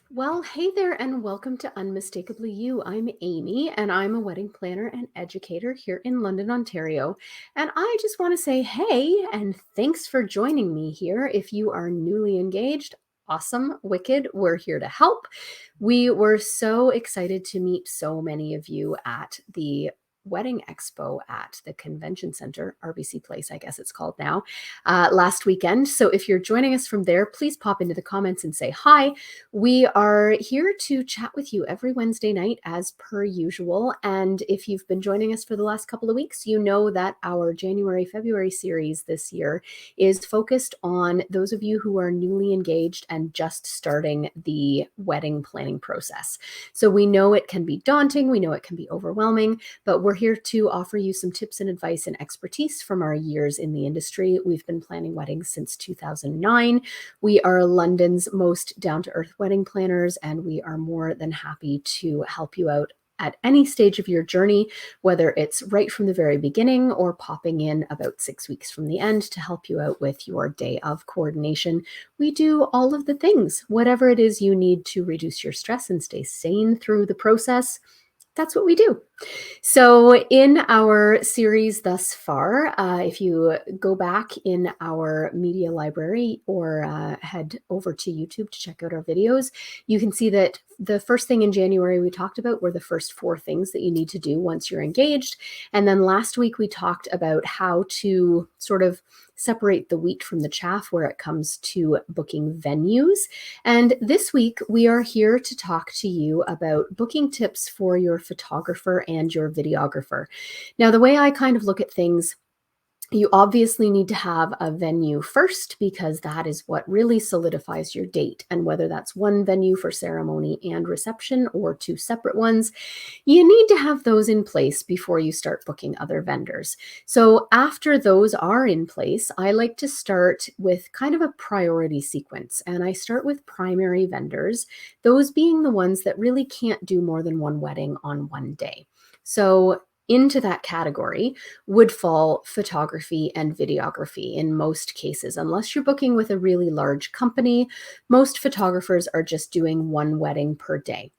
Well, hey there, and welcome to Unmistakably You. I'm Amy, and I'm a wedding planner and educator here in London, Ontario. And I just want to say hey, and thanks for joining me here. If you are newly engaged, awesome, wicked, we're here to help. We were so excited to meet so many of you at the wedding expo at the convention center, RBC Place, I guess it's called now, last weekend. So if you're joining us from there, please pop into the comments and say hi. We are here to chat with you every Wednesday night as per usual. And if you've been joining us for the last couple of weeks, you know that our January-February series this year is focused on those of you who are newly engaged and just starting the wedding planning process. So we know it can be daunting, we know it can be overwhelming, but we're here to offer you some tips and advice and expertise from our years in the industry. We've been planning weddings since 2009. We are London's most down-to-earth wedding planners, and we are more than happy to help you out at any stage of your journey, whether it's right from the very beginning or popping in about 6 weeks from the end to help you out with your day of coordination. We do all of the things, whatever it is you need to reduce your stress and stay sane through the process. That's what we do. So in our series thus far, if you go back in our media library or head over to YouTube to check out our videos, you can see that the first thing in January we talked about were the first 4 things that you need to do once you're engaged. And then last week we talked about how to sort of separate the wheat from the chaff where it comes to booking venues. And this week we are here to talk to you about booking tips for your photographer and your videographer. Now, the way I kind of look at things, you obviously need to have a venue first because that is what really solidifies your date. And whether that's one venue for ceremony and reception or 2 separate ones, you need to have those in place before you start booking other vendors. So after those are in place, I like to start with kind of a priority sequence. And I start with primary vendors, those being the ones that really can't do more than one wedding on one day. So into that category would fall photography and videography in most cases. Unless you're booking with a really large company, most photographers are just doing one wedding per day.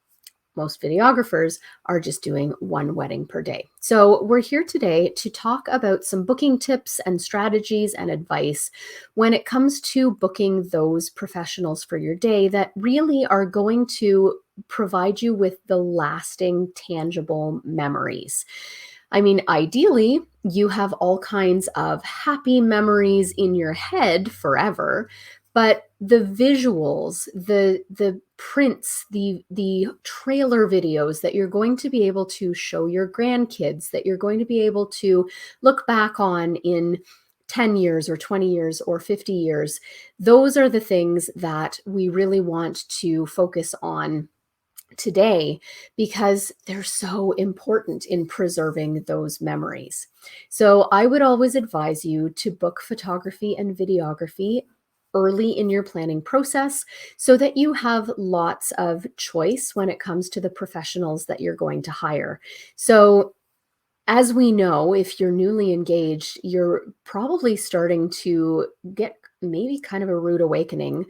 Most videographers are just doing one wedding per day. So we're here today to talk about some booking tips and strategies and advice when it comes to booking those professionals for your day that really are going to provide you with the lasting, tangible memories. I mean, ideally, you have all kinds of happy memories in your head forever, but the visuals, the prints, the trailer videos that you're going to be able to show your grandkids, that you're going to be able to look back on in 10 years or 20 years or 50 years, those are the things that we really want to focus on today because they're so important in preserving those memories. So I would always advise you to book photography and videography early in your planning process so that you have lots of choice when it comes to the professionals that you're going to hire. So as we know, if you're newly engaged, you're probably starting to get maybe kind of a rude awakening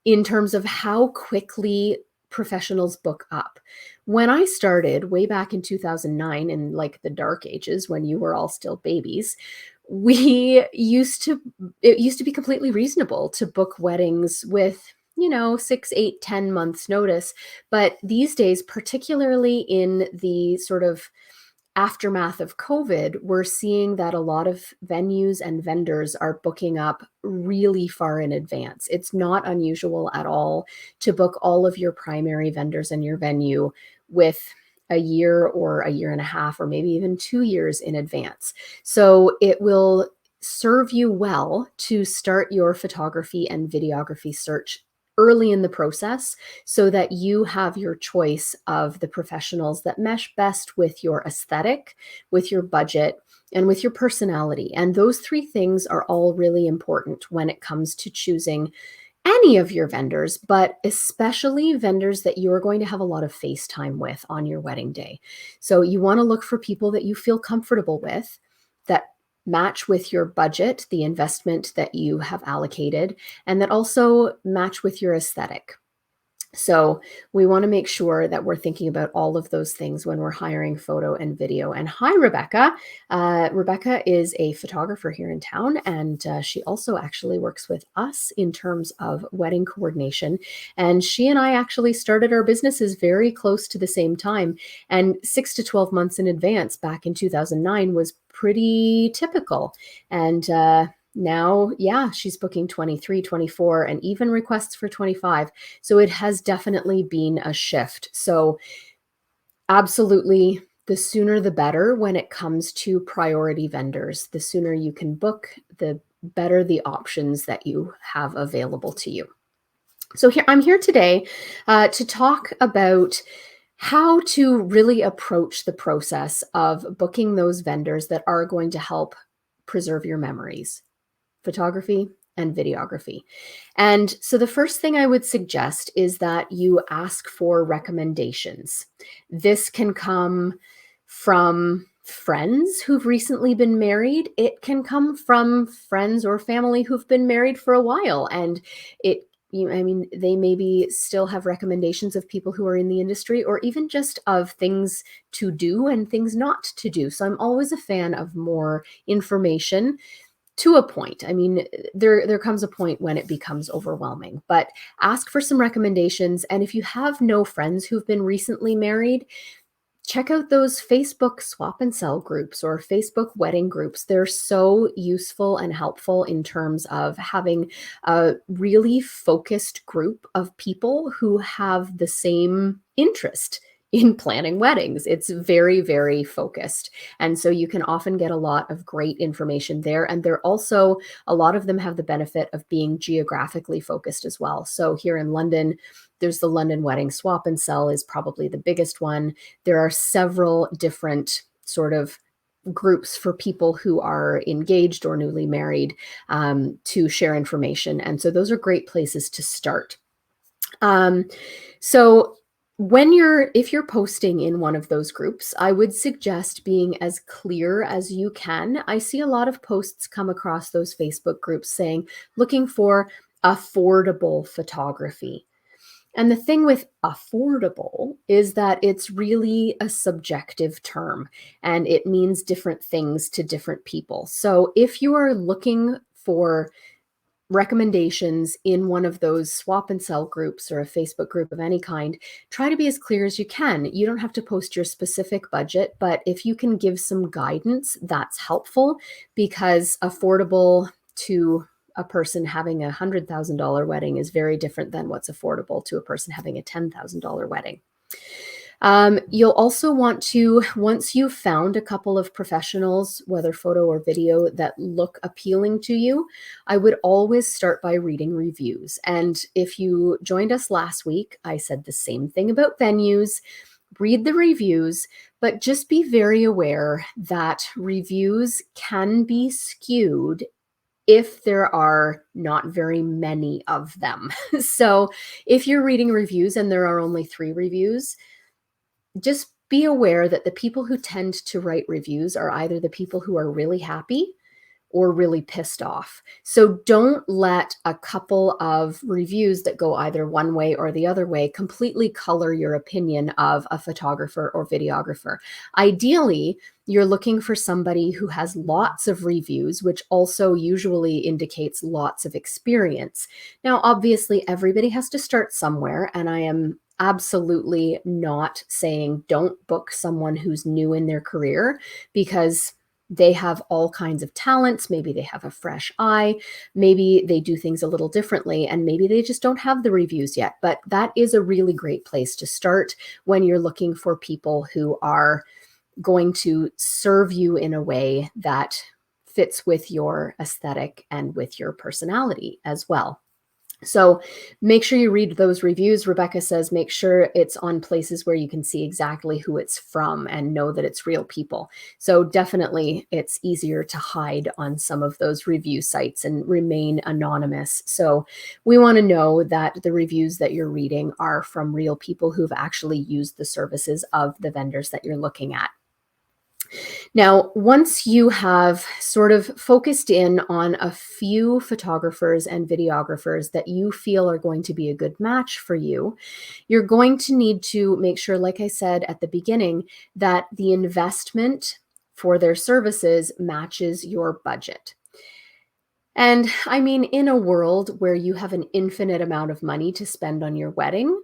in terms of how quickly professionals book up. When I started way back in 2009, in like the dark ages when you were all still babies, we used to it used to be completely reasonable to book weddings with 6, 8, 10 months notice. But these days, particularly in the sort of aftermath of COVID, we're seeing that a lot of venues and vendors are booking up really far in advance. It's not unusual at all to book all of your primary vendors and your venue with a year or a year and a half, or maybe even 2 years in advance. So it will serve you well to start your photography and videography search early in the process so that you have your choice of the professionals that mesh best with your aesthetic, with your budget, and with your personality. And those 3 things are all really important when it comes to choosing any of your vendors, but especially vendors that you're going to have a lot of face time with on your wedding day. So you want to look for people that you feel comfortable with, that match with your budget, the investment that you have allocated, and that also match with your aesthetic. So we want to make sure that we're thinking about all of those things when we're hiring photo and video. And hi, Rebecca. Rebecca is a photographer here in town, and she also actually works with us in terms of wedding coordination. And she and I actually started our businesses very close to the same time. And 6 to 12 months in advance back in 2009 was pretty typical. And now, yeah, she's booking 23, 24, and even requests for 25. So it has definitely been a shift. So absolutely, the sooner the better when it comes to priority vendors. The sooner you can book, the better the options that you have available to you. So I'm here today to talk about how to really approach the process of booking those vendors that are going to help preserve your memories, photography and videography. And so the first thing I would suggest is that you ask for recommendations. This can come from friends who've recently been married. It can come from friends or family who've been married for a while. And I mean, they maybe still have recommendations of people who are in the industry, or even just of things to do and things not to do. So I'm always a fan of more information to a point. I mean, there comes a point when it becomes overwhelming, but ask for some recommendations. And if you have no friends who've been recently married, check out those Facebook swap and sell groups or Facebook wedding groups. They're so useful and helpful in terms of having a really focused group of people who have the same interest in planning weddings. It's very, very focused. And so you can often get a lot of great information there. And they're also, a lot of them have the benefit of being geographically focused as well. So here in London, there's the London Wedding Swap and Sell is probably the biggest one. There are several different sort of groups for people who are engaged or newly married to share information. And so those are great places to start. So if you're posting in one of those groups, I would suggest being as clear as you can. I see a lot of posts come across those Facebook groups saying, looking for affordable photography. And the thing with affordable is that it's really a subjective term and it means different things to different people. So if you are looking for recommendations in one of those swap and sell groups or a Facebook group of any kind, try to be as clear as you can. You don't have to post your specific budget, but if you can give some guidance, that's helpful, because affordable to a person having a $100,000 wedding is very different than what's affordable to a person having a $10,000 wedding. You'll also want to, once you've found a couple of professionals, whether photo or video, that look appealing to you, I would always start by reading reviews. And if you joined us last week, I said the same thing about venues. Read the reviews, but just be very aware that reviews can be skewed if there are not very many of them. So if you're reading reviews and there are only 3 reviews, just be aware that the people who tend to write reviews are either the people who are really happy or really pissed off. So don't let a couple of reviews that go either one way or the other way completely color your opinion of a photographer or videographer. Ideally, you're looking for somebody who has lots of reviews, which also usually indicates lots of experience. Now, obviously, everybody has to start somewhere, and I am absolutely not saying don't book someone who's new in their career, because they have all kinds of talents. Maybe they have a fresh eye. Maybe they do things a little differently, and maybe they just don't have the reviews yet. But that is a really great place to start when you're looking for people who are going to serve you in a way that fits with your aesthetic and with your personality as well. So make sure you read those reviews. Rebecca says, make sure it's on places where you can see exactly who it's from and know that it's real people. So definitely it's easier to hide on some of those review sites and remain anonymous. So we want to know that the reviews that you're reading are from real people who've actually used the services of the vendors that you're looking at. Now, once you have sort of focused in on a few photographers and videographers that you feel are going to be a good match for you, you're going to need to make sure, like I said at the beginning, that the investment for their services matches your budget. And I mean, in a world where you have an infinite amount of money to spend on your wedding,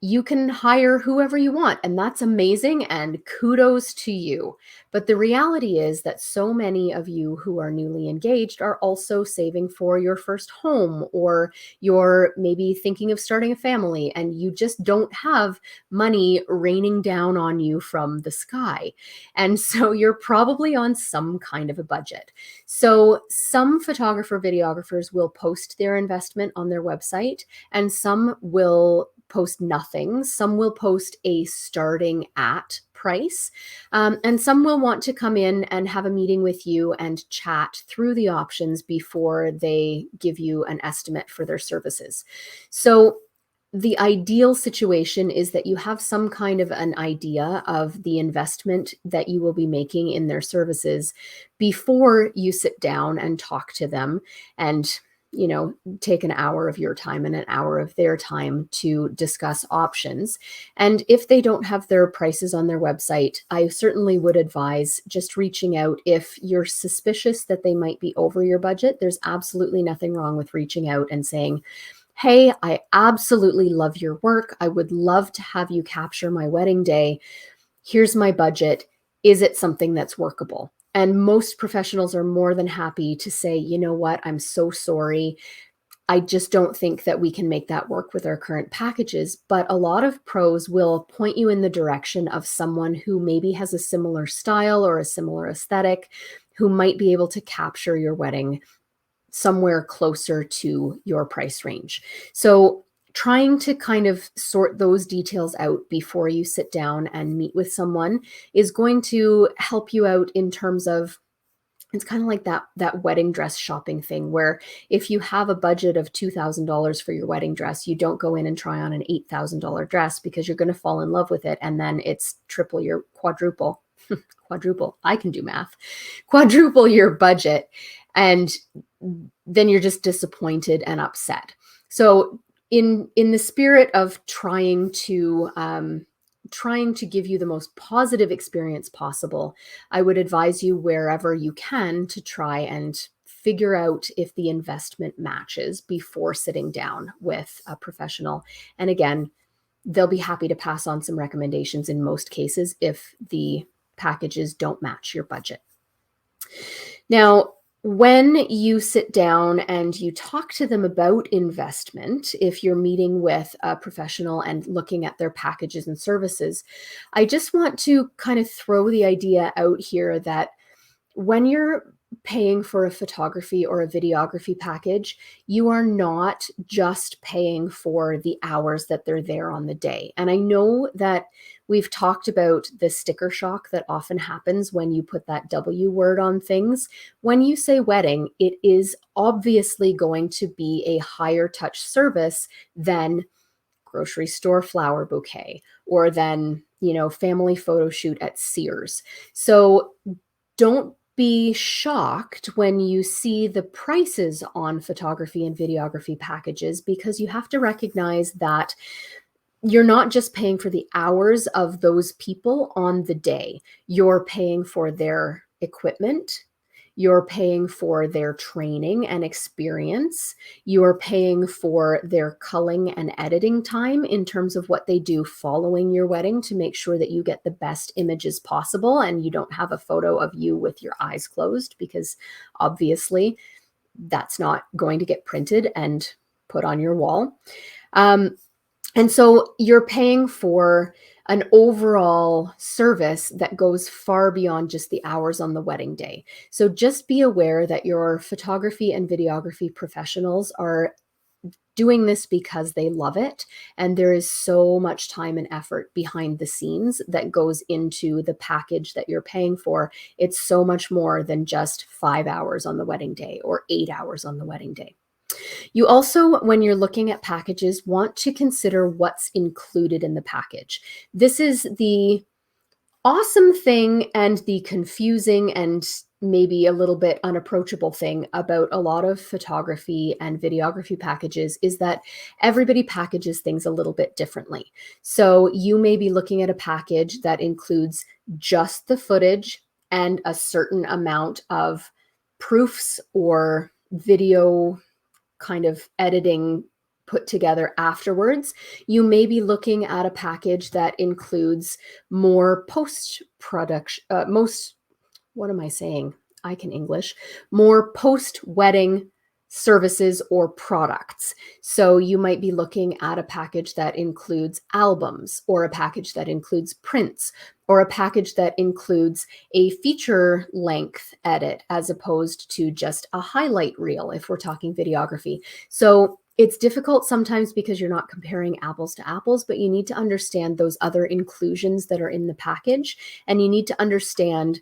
you can hire whoever you want, and that's amazing, and kudos to you. But the reality is that so many of you who are newly engaged are also saving for your first home, or you're maybe thinking of starting a family, and you just don't have money raining down on you from the sky. And so you're probably on some kind of a budget. So some photographer videographers will post their investment on their website, and some will post nothing. Some will post a starting at price, and some will want to come in and have a meeting with you and chat through the options before they give you an estimate for their services. So the ideal situation is that you have some kind of an idea of the investment that you will be making in their services before you sit down and talk to them and take an hour of your time and an hour of their time to discuss options. And if they don't have their prices on their website, I certainly would advise just reaching out. If you're suspicious that they might be over your budget, there's absolutely nothing wrong with reaching out and saying, "Hey, I absolutely love your work. I would love to have you capture my wedding day. Here's my budget. Is it something that's workable?" And most professionals are more than happy to say, "You know what? I'm so sorry. I just don't think that we can make that work with our current packages." But a lot of pros will point you in the direction of someone who maybe has a similar style or a similar aesthetic, who might be able to capture your wedding somewhere closer to your price range. So trying to kind of sort those details out before you sit down and meet with someone is going to help you out in terms of, it's kind of like that wedding dress shopping thing, where if you have a budget of $2,000 for your wedding dress, you don't go in and try on an $8,000 dress, because you're going to fall in love with it, and then it's triple your quadruple quadruple, I can do math, quadruple your budget, and then you're just disappointed and upset. So in the spirit of trying to give you the most positive experience possible, I would advise you, wherever you can, to try and figure out if the investment matches before sitting down with a professional. And again, they'll be happy to pass on some recommendations in most cases if the packages don't match your budget. Now, when you sit down and you talk to them about investment, if you're meeting with a professional and looking at their packages and services, I just want to kind of throw the idea out here that when you're paying for a photography or a videography package, you are not just paying for the hours that they're there on the day. And I know that we've talked about the sticker shock that often happens when you put that W word on things. When you say wedding, it is obviously going to be a higher touch service than grocery store flower bouquet, or than, family photo shoot at Sears. So don't be shocked when you see the prices on photography and videography packages, because you have to recognize that you're not just paying for the hours of those people on the day. You're paying for their equipment. You're paying for their training and experience. You're paying for their culling and editing time in terms of what they do following your wedding to make sure that you get the best images possible and you don't have a photo of you with your eyes closed, because obviously that's not going to get printed and put on your wall. And so you're paying for an overall service that goes far beyond just the hours on the wedding day. So just be aware that your photography and videography professionals are doing this because they love it. And there is so much time and effort behind the scenes that goes into the package that you're paying for. It's so much more than just 5 hours on the wedding day or 8 hours on the wedding day. You also, when you're looking at packages, want to consider what's included in the package. This is the awesome thing and the confusing and maybe a little bit unapproachable thing about a lot of photography and videography packages is that everybody packages things a little bit differently. So you may be looking at a package that includes just the footage and a certain amount of proofs or video kind of editing put together afterwards. You may be looking at a package that includes more post production, most, what am I saying? I can English, more post wedding services or products. So you might be looking at a package that includes albums, or a package that includes prints, or a package that includes a feature length edit as opposed to just a highlight reel if we're talking videography. So it's difficult sometimes because you're not comparing apples to apples, but you need to understand those other inclusions that are in the package, and you need to understand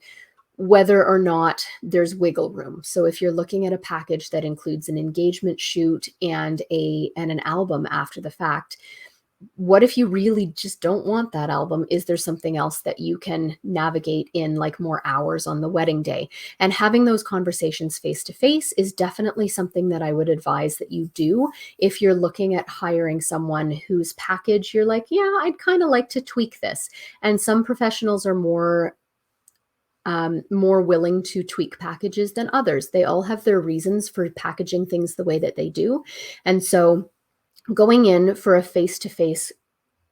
whether or not there's wiggle room. So if you're looking at a package that includes an engagement shoot and an album after the fact, what if you really just don't want that album? Is there something else that you can navigate in like more hours on the wedding day? And having those conversations face to face is definitely something that I would advise that you do if you're looking at hiring someone whose package you're like, yeah, I'd kind of like to tweak this. And some professionals are more willing to tweak packages than others. They all have their reasons for packaging things the way that they do. And so going in for a face-to-face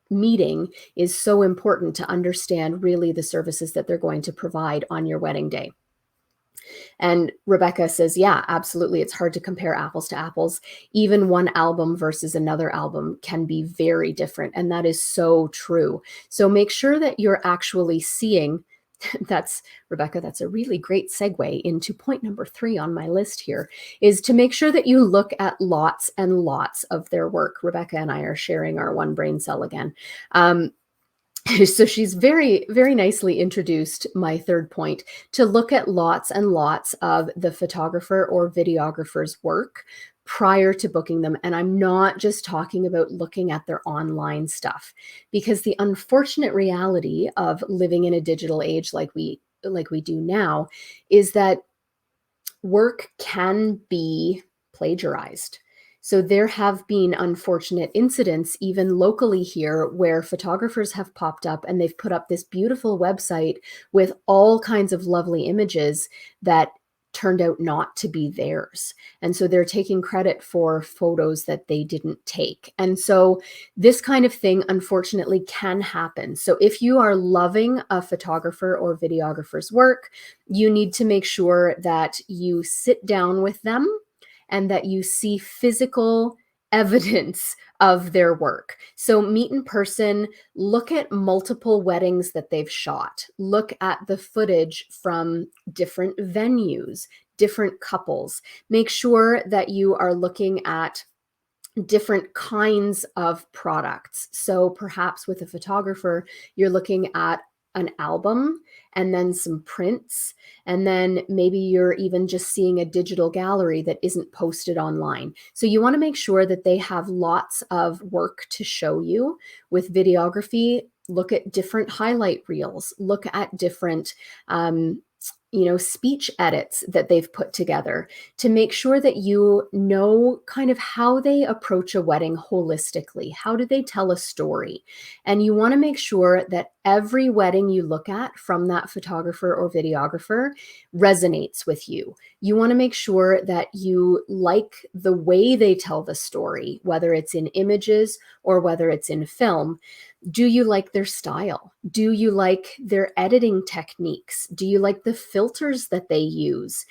meeting is so important to understand really the services that they're going to provide on your wedding day. And Rebecca says, yeah, absolutely. It's hard to compare apples to apples. Even one album versus another album can be very different. And that is so true. So make sure that you're actually seeing. That's Rebecca, that's a really great segue into point number 3 on my list here, is to make sure that you look at lots and lots of their work. Rebecca and I are sharing our one brain cell again. So she's very, very nicely introduced my third point, to look at lots and lots of the photographer or videographer's work prior to booking them. And I'm not just talking about looking at their online stuff, because the unfortunate reality of living in a digital age like we do now is that work can be plagiarized. So there have been unfortunate incidents, even locally here, where photographers have popped up and they've put up this beautiful website with all kinds of lovely images that turned out not to be theirs. And so they're taking credit for photos that they didn't take. And so this kind of thing, unfortunately, can happen. So if you are loving a photographer or videographer's work, you need to make sure that you sit down with them and that you see physical evidence of their work. So meet in person, look at multiple weddings that they've shot, look at the footage from different venues, different couples. Make sure that you are looking at different kinds of products. So perhaps with a photographer, you're looking at an album and then some prints, and then maybe you're even just seeing a digital gallery that isn't posted online. So you want to make sure that they have lots of work to show you. With videography, look at different highlight reels, look at different speech edits that they've put together, to make sure that you know kind of how they approach a wedding holistically. How do they tell a story? And you want to make sure that every wedding you look at from that photographer or videographer resonates with you. You want to make sure that you like the way they tell the story, whether it's in images or whether it's in film. Do you like their style? Do you like their editing techniques? Do you like the filters that they use?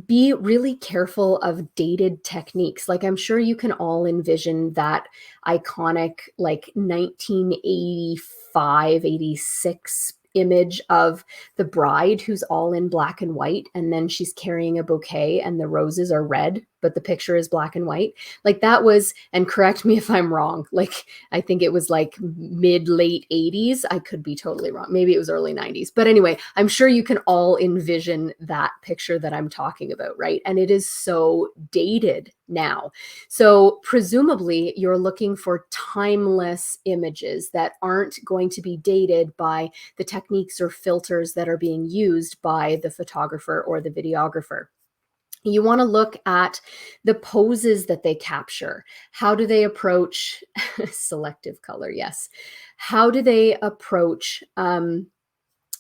Be really careful of dated techniques. Like, I'm sure you can all envision that iconic, like 1985, 86 image of the bride who's all in black and white, and then she's carrying a bouquet and the roses are red, but the picture is black and white. Like that was, and correct me if I'm wrong, like I think it was like mid late 80s. I could be totally wrong. Maybe it was early 90s. But anyway, I'm sure you can all envision that picture that I'm talking about, right? And it is so dated now. So presumably you're looking for timeless images that aren't going to be dated by the techniques or filters that are being used by the photographer or the videographer. You want to look at the poses that they capture. How do they approach selective color? Yes. How do they approach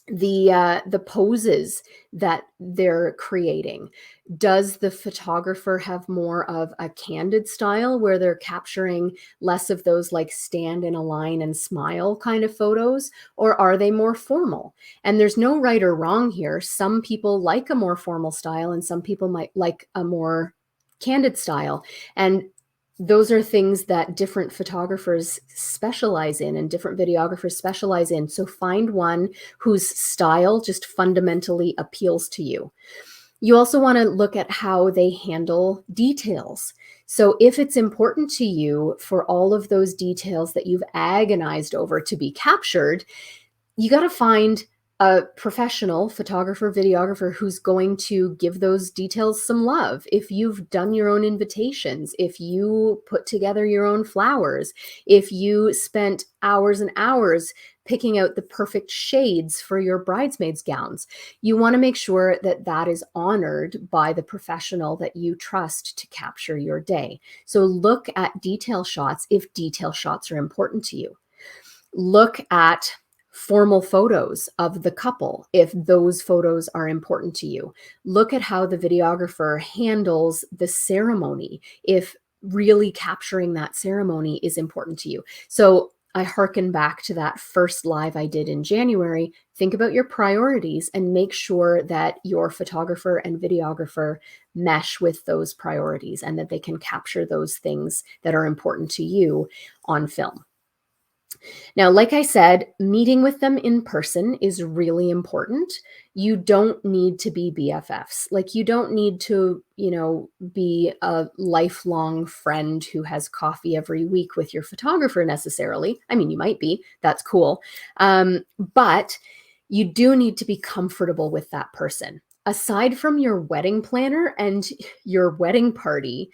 the poses that they're creating? Does the photographer have more of a candid style where they're capturing less of those like stand in a line and smile kind of photos, or are they more formal? And there's no right or wrong here. Some people like a more formal style and some people might like a more candid style. And those are things that different photographers specialize in and different videographers specialize in. So find one whose style just fundamentally appeals to you. You also want to look at how they handle details. So if it's important to you for all of those details that you've agonized over to be captured, you got to find a professional photographer, videographer who's going to give those details some love. If you've done your own invitations, if you put together your own flowers, if you spent hours and hours picking out the perfect shades for your bridesmaids' gowns, you want to make sure that that is honored by the professional that you trust to capture your day. So look at detail shots if detail shots are important to you. Look at formal photos of the couple if those photos are important to you. Look at how the videographer handles the ceremony if really capturing that ceremony is important to you. So I hearken back to that first live I did in January. Think about your priorities and make sure that your photographer and videographer mesh with those priorities and that they can capture those things that are important to you on film. Now, like I said, meeting with them in person is really important. You don't need to be BFFs. Like you don't need to, be a lifelong friend who has coffee every week with your photographer necessarily. I mean, you might be, that's cool. But you do need to be comfortable with that person. Aside from your wedding planner and your wedding party,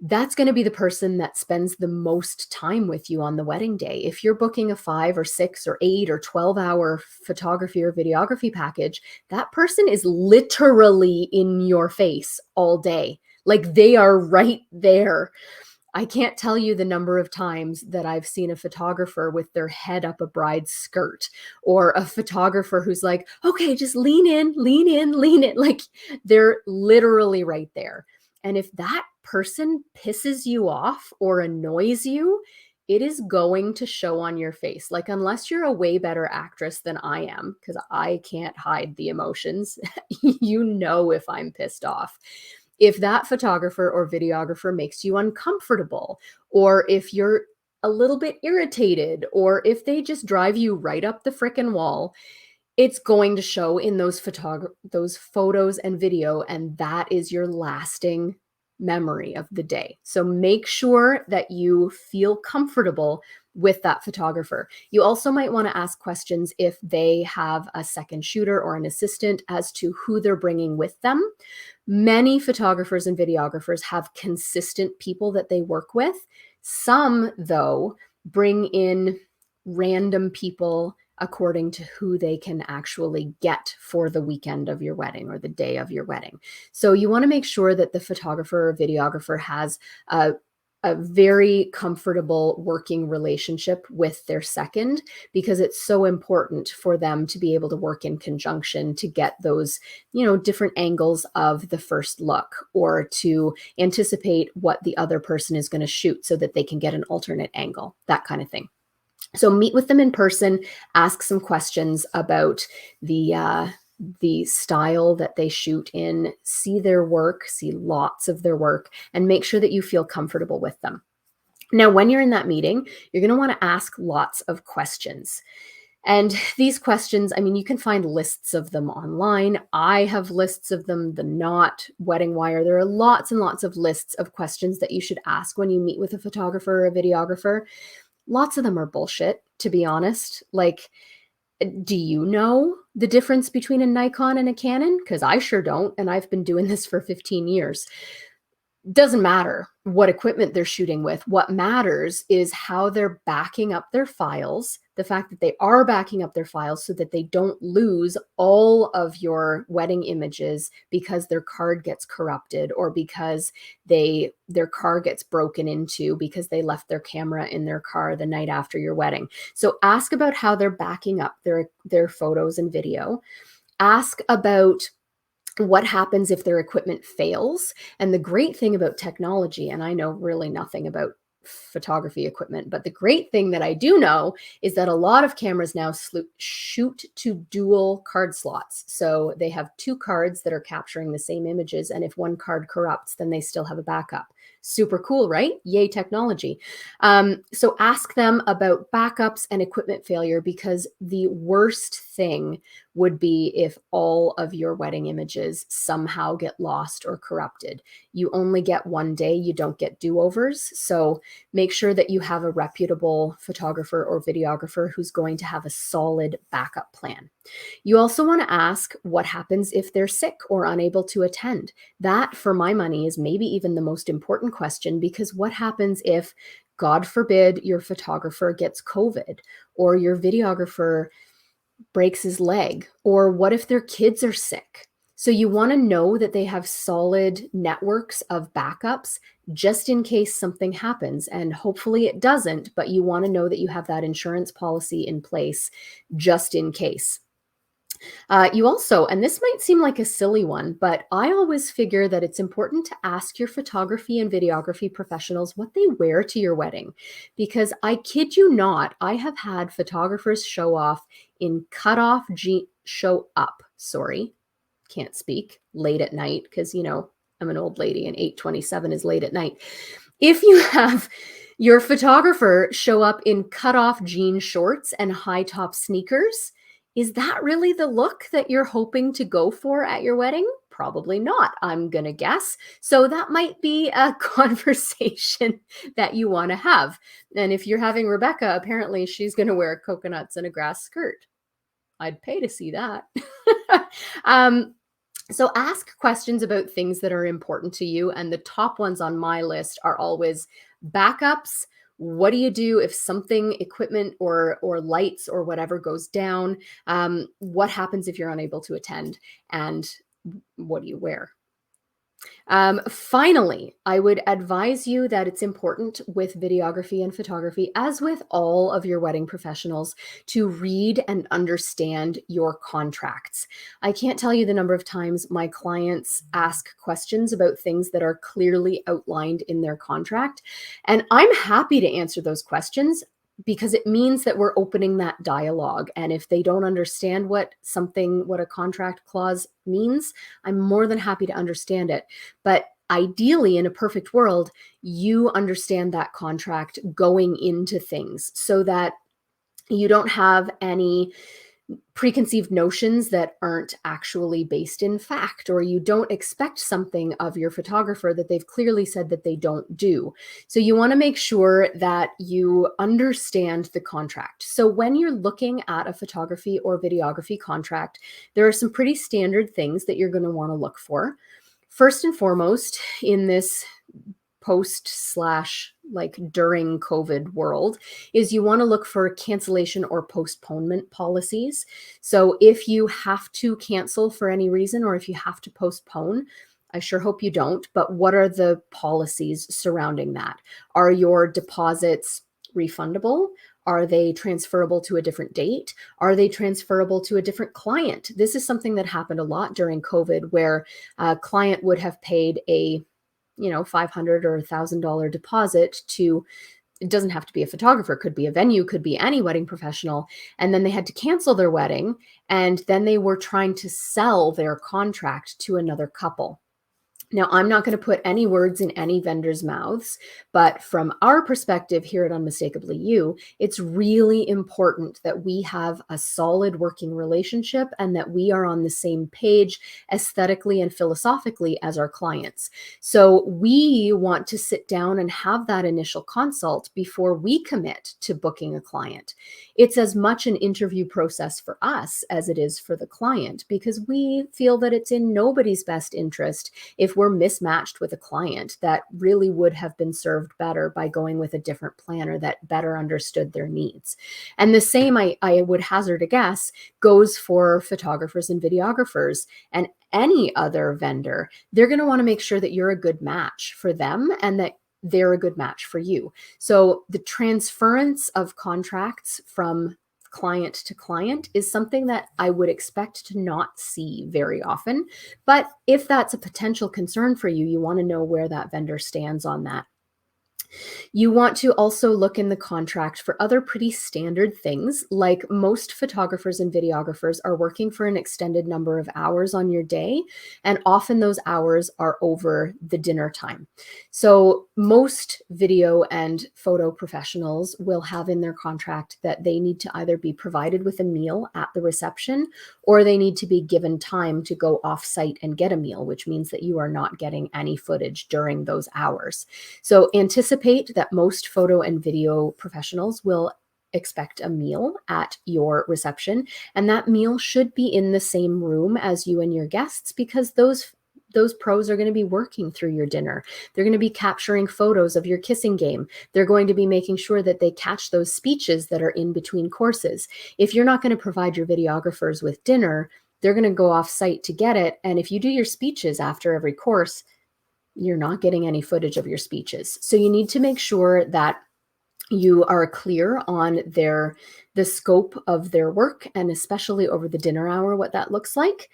that's going to be the person that spends the most time with you on the wedding day. If you're booking a 5 or 6 or 8 or 12-hour photography or videography package, that person is literally in your face all day. Like they are right there. I can't tell you the number of times that I've seen a photographer with their head up a bride's skirt, or a photographer who's like, okay, just lean in, lean in, lean in. Like they're literally right there. And if that person pisses you off or annoys you, it is going to show on your face. Like, unless you're a way better actress than I am, because I can't hide the emotions, if I'm pissed off. If that photographer or videographer makes you uncomfortable, or if you're a little bit irritated, or if they just drive you right up the frickin' wall, it's going to show in those photos and video, and that is your lasting memory of the day. So make sure that you feel comfortable with that photographer. You also might want to ask questions if they have a second shooter or an assistant as to who they're bringing with them. Many photographers and videographers have consistent people that they work with. Some, though, bring in random people according to who they can actually get for the weekend of your wedding or the day of your wedding. So you want to make sure that the photographer or videographer has a very comfortable working relationship with their second, because it's so important for them to be able to work in conjunction to get those, different angles of the first look, or to anticipate what the other person is going to shoot so that they can get an alternate angle, that kind of thing. So meet with them in person, ask some questions about the style that they shoot in, see their work, see lots of their work, and make sure that you feel comfortable with them. Now, when you're in that meeting, you're going to want to ask lots of questions. And these questions, I mean, you can find lists of them online. I have lists of them, the Knot, Wedding Wire. There are lots and lots of lists of questions that you should ask when you meet with a photographer or a videographer. Lots of them are bullshit, to be honest. Like, do you know the difference between a Nikon and a Canon? Because I sure don't, and I've been doing this for 15 years. Doesn't matter what equipment they're shooting with. What matters is how they're backing up their files, the fact that they are backing up their files so that they don't lose all of your wedding images because their card gets corrupted or because their car gets broken into because they left their camera in their car the night after your wedding. So ask about how they're backing up their photos and video. Ask about what happens if their equipment fails. And the great thing about technology, and I know really nothing about photography equipment, but the great thing that I do know is that a lot of cameras now shoot to dual card slots. So they have two cards that are capturing the same images. And if one card corrupts, then they still have a backup. Super cool, right? Yay, technology. So ask them about backups and equipment failure, because the worst thing would be if all of your wedding images somehow get lost or corrupted. You only get one day, you don't get do-overs. So make sure that you have a reputable photographer or videographer who's going to have a solid backup plan. You also want to ask what happens if they're sick or unable to attend. That, for my money, is maybe even the most important question, because what happens if, God forbid, your photographer gets COVID or your videographer breaks his leg, or what if their kids are sick? So you want to know that they have solid networks of backups just in case something happens. And hopefully it doesn't, but you want to know that you have that insurance policy in place just in case. You also, and this might seem like a silly one, but I always figure that it's important to ask your photography and videography professionals what they wear to your wedding. Because I kid you not, I have had photographers show up, can't speak, late at night, because, I'm an old lady and 8:27 is late at night. If you have your photographer show up in cutoff jean shorts and high top sneakers, is that really the look that you're hoping to go for at your wedding? Probably not, I'm going to guess. So that might be a conversation that you want to have. And if you're having Rebecca, apparently she's going to wear coconuts and a grass skirt. I'd pay to see that. So ask questions about things that are important to you. And the top ones on my list are always backups. What do you do if something, equipment or lights or whatever goes down? What happens if you're unable to attend? And what do you wear? Finally, I would advise you that it's important with videography and photography, as with all of your wedding professionals, to read and understand your contracts. I can't tell you the number of times my clients ask questions about things that are clearly outlined in their contract, and I'm happy to answer those questions, because it means that we're opening that dialogue. And if they don't understand what a contract clause means, I'm more than happy to understand it. But ideally, in a perfect world, you understand that contract going into things so that you don't have any preconceived notions that aren't actually based in fact, or you don't expect something of your photographer that they've clearly said that they don't do. So you want to make sure that you understand the contract. So when you're looking at a photography or videography contract, there are some pretty standard things that you're going to want to look for. First and foremost, in this during COVID world, is you want to look for cancellation or postponement policies. So if you have to cancel for any reason, or if you have to postpone, I sure hope you don't, but what are the policies surrounding that? Are your deposits refundable? Are they transferable to a different date? Are they transferable to a different client? This is something that happened a lot during COVID, where a client would have paid a $500 or $1,000 deposit to, it doesn't have to be a photographer, could be a venue, could be any wedding professional. And then they had to cancel their wedding. And then they were trying to sell their contract to another couple. Now, I'm not going to put any words in any vendor's mouths, but from our perspective here at Unmistakably You, it's really important that we have a solid working relationship and that we are on the same page aesthetically and philosophically as our clients. So we want to sit down and have that initial consult before we commit to booking a client. It's as much an interview process for us as it is for the client, because we feel that it's in nobody's best interest if we're mismatched with a client that really would have been served better by going with a different planner that better understood their needs. And the same, I would hazard a guess, goes for photographers and videographers and any other vendor. They're going to want to make sure that you're a good match for them and that they're a good match for you. So the transference of contracts from client to client is something that I would expect to not see very often. But if that's a potential concern for you, you want to know where that vendor stands on that. You want to also look in the contract for other pretty standard things, like most photographers and videographers are working for an extended number of hours on your day, and often those hours are over the dinner time. So most video and photo professionals will have in their contract that they need to either be provided with a meal at the reception, or they need to be given time to go off site and get a meal, which means that you are not getting any footage during those hours. So anticipate that most photo and video professionals will expect a meal at your reception, and that meal should be in the same room as you and your guests, because those pros are going to be working through your dinner. They're going to be capturing photos of your kissing game. They're going to be making sure that they catch those speeches that are in between courses. If you're not going to provide your videographers with dinner, they're going to go off site to get it. And if you do your speeches after every course, you're not getting any footage of your speeches. So you need to make sure that you are clear on the scope of their work, and especially over the dinner hour, what that looks like.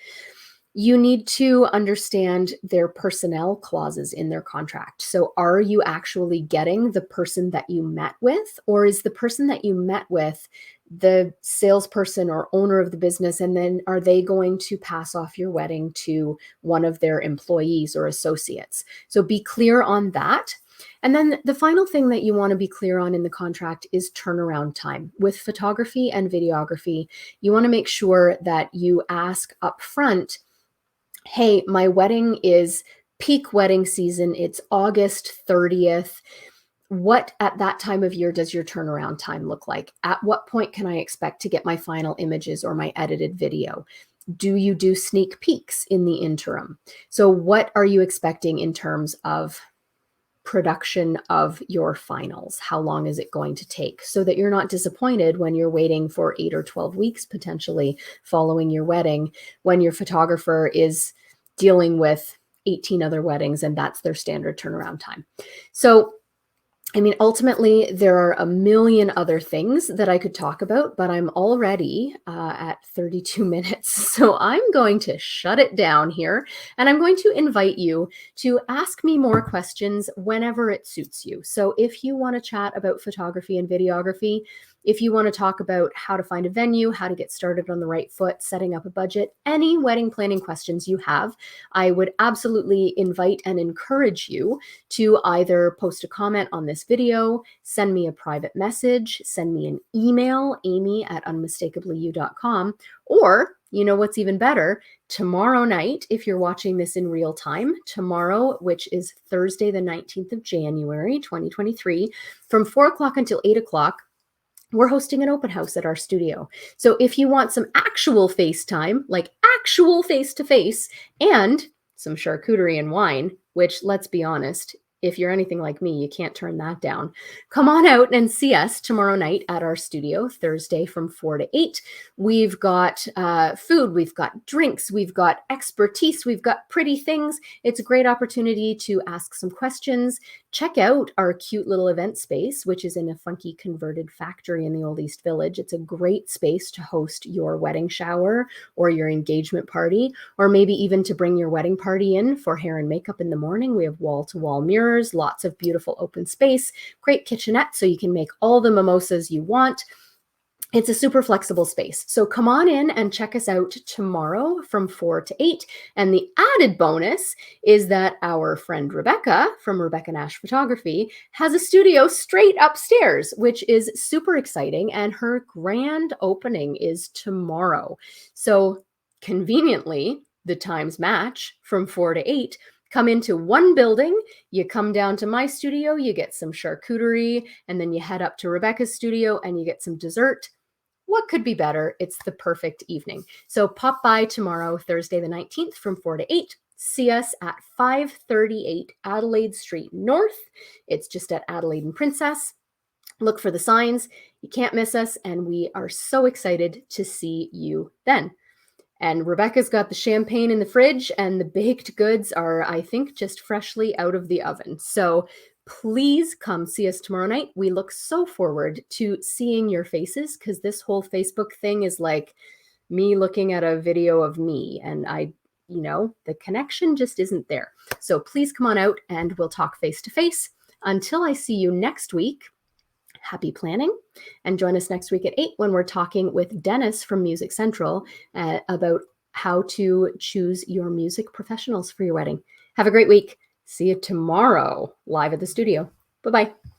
You need to understand their personnel clauses in their contract. So are you actually getting the person that you met with, or is the person that you met with the salesperson or owner of the business, and then are they going to pass off your wedding to one of their employees or associates? So be clear on that. And then the final thing that you want to be clear on in the contract is turnaround time. With photography and videography, you want to make sure that you ask up front, hey, my wedding is peak wedding season. It's August 30th. What at that time of year does your turnaround time look like? At what point can I expect to get my final images or my edited video? Do you do sneak peeks in the interim? So what are you expecting in terms of production of your finals? How long is it going to take, so that you're not disappointed when you're waiting for 8 or 12 weeks potentially following your wedding, when your photographer is dealing with 18 other weddings and that's their standard turnaround time. So I mean, ultimately, there are a million other things that I could talk about, but I'm already at 32 minutes. So I'm going to shut it down here, and I'm going to invite you to ask me more questions whenever it suits you. So if you want to chat about photography and videography, if you want to talk about how to find a venue, how to get started on the right foot, setting up a budget, any wedding planning questions you have, I would absolutely invite and encourage you to either post a comment on this video, send me a private message, send me an email, amy@unmistakably.you.com, or you know what's even better, tomorrow night, if you're watching this in real time, tomorrow, which is Thursday, the 19th of January, 2023, from 4 o'clock until 8 o'clock, we're hosting an open house at our studio. So if you want some actual FaceTime, like actual face-to-face, and some charcuterie and wine, which, let's be honest, if you're anything like me, you can't turn that down. Come on out and see us tomorrow night at our studio, Thursday from 4 to 8. We've got food, we've got drinks, we've got expertise, we've got pretty things. It's a great opportunity to ask some questions. Check out our cute little event space, which is in a funky converted factory in the Old East Village. It's a great space to host your wedding shower or your engagement party, or maybe even to bring your wedding party in for hair and makeup in the morning. We have wall-to-wall mirrors, lots of beautiful open space, great kitchenette so you can make all the mimosas you want. It's a super flexible space. So come on in and check us out tomorrow from 4 to 8. And the added bonus is that our friend Rebecca from Rebecca Nash Photography has a studio straight upstairs, which is super exciting. And her grand opening is tomorrow. So conveniently, the times match from 4 to 8. Come into one building, you come down to my studio, you get some charcuterie, and then you head up to Rebecca's studio and you get some dessert. What could be better? It's the perfect evening. So pop by tomorrow, Thursday the 19th from 4 to 8. See us at 538 Adelaide Street North. It's just at Adelaide and Princess. Look for the signs. You can't miss us, and we are so excited to see you then. And Rebecca's got the champagne in the fridge, and the baked goods are, I think, just freshly out of the oven. So please come see us tomorrow night. We look so forward to seeing your faces, because this whole Facebook thing is like me looking at a video of me, and the connection just isn't there. So please come on out and we'll talk face to face. Until I see you next week, happy planning, and join us next week at 8 when we're talking with Dennis from Music Central about how to choose your music professionals for your wedding. Have a great week. See you tomorrow live at the studio. Bye-bye.